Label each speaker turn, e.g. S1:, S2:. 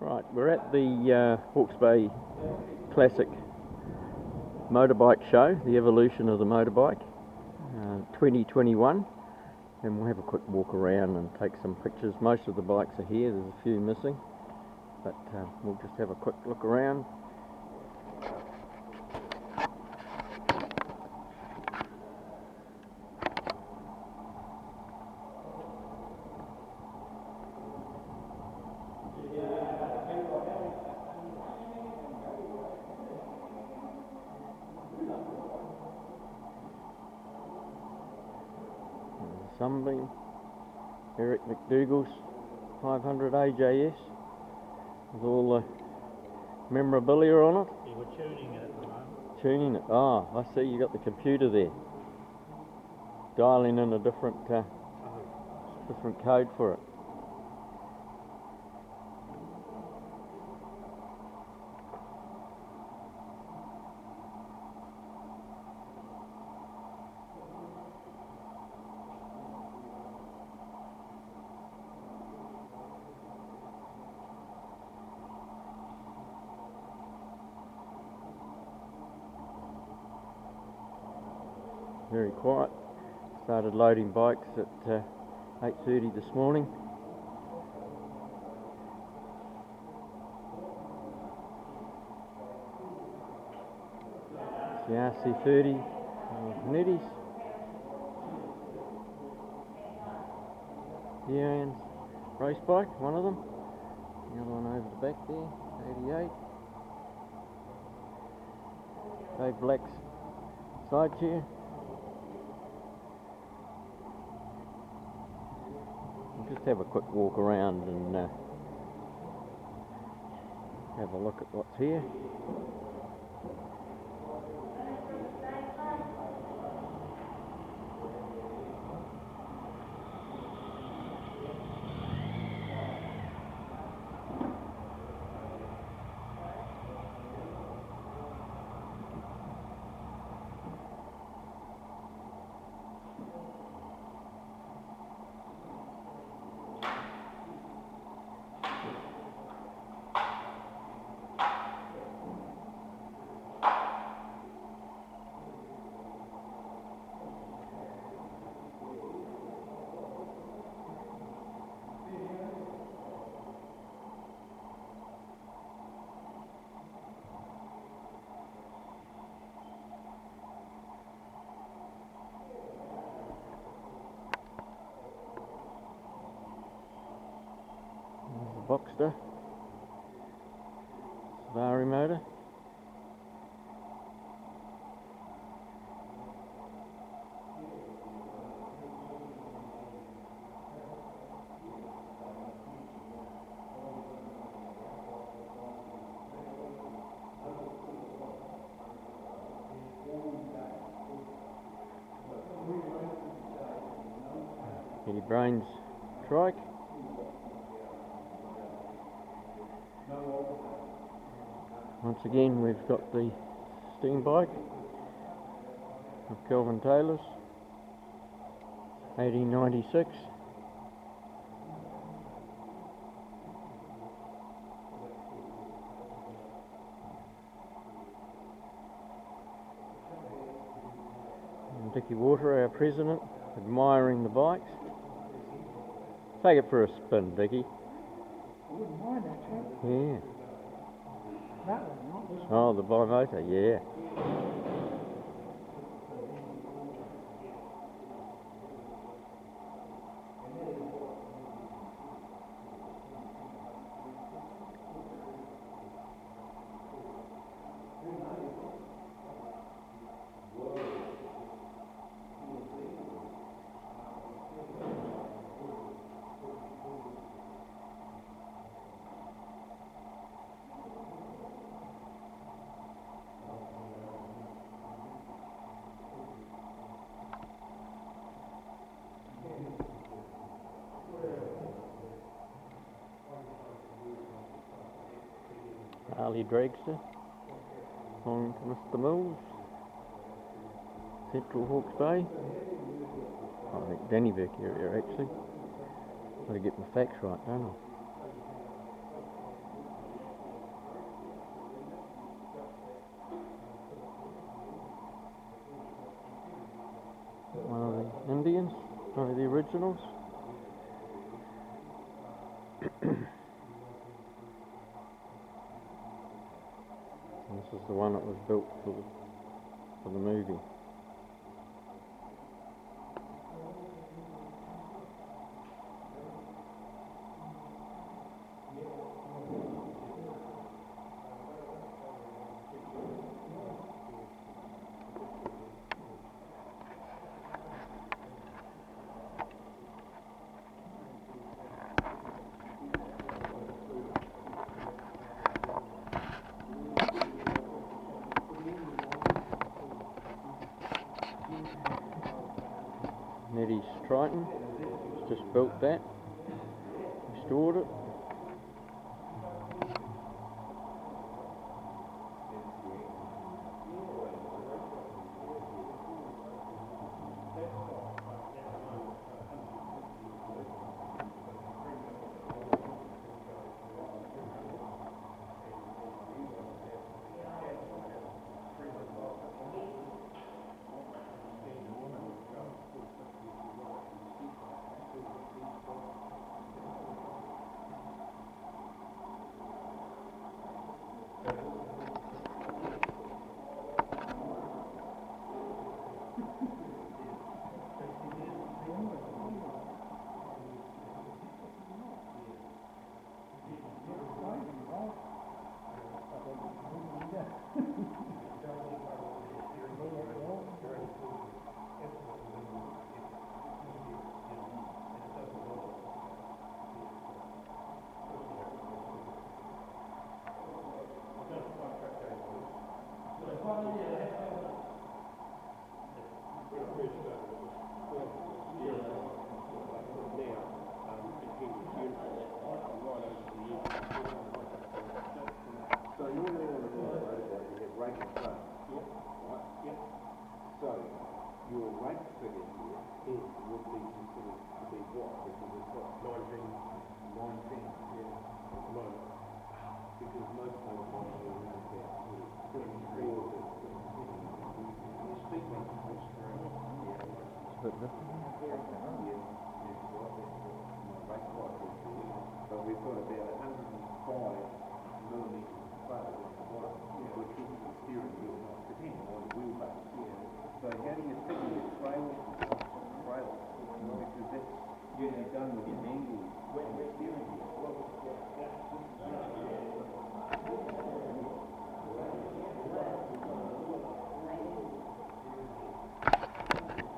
S1: Right, we're at the Hawke's Bay Classic Motorbike Show, the evolution of the motorbike, 2021, and we'll have a quick walk around and take some pictures. Most of the bikes are here, there's a few missing, but we'll just have a quick look around. Sunbeam, Eric McDougall's 500 AJS with all the memorabilia on it.
S2: Yeah, we're tuning it at the moment.
S1: Tuning it. Ah, I see you got the computer there. Dialing in a different code for it. Very quiet. Started loading bikes at 8:30 this morning. It's the RC30 Netties. Deanne's race bike, one of them. The other one over the back there, 88. Dave Black's side chair. We'll just have a quick walk around and have a look at what's here. Boxster, Safari motor. Eddie Brains trike. Once again, we've got the steam bike of Kelvin Taylor's, 1896. And Dickie Water, our president, admiring the bikes. Take it for a spin, Dickie.
S3: I wouldn't mind actually.
S1: Yeah.
S3: That one, not this one.
S1: Oh, the bimotor, yeah. Harley Dragster, on to Mr. Mills, Central Hawke's Bay. I think Dannybeck area actually. Got to get my facts right, don't I? They're the originals. And this is the one that was built for the movie. Nettie's Triton, he's just built that, restored it.
S4: So, your right figure here would be considered to be what? Because it's got 19, yeah. No. Because most of them are around about 23. You speak like Australia.
S1: It's a bit different.
S4: Yeah, right quite. But we've got about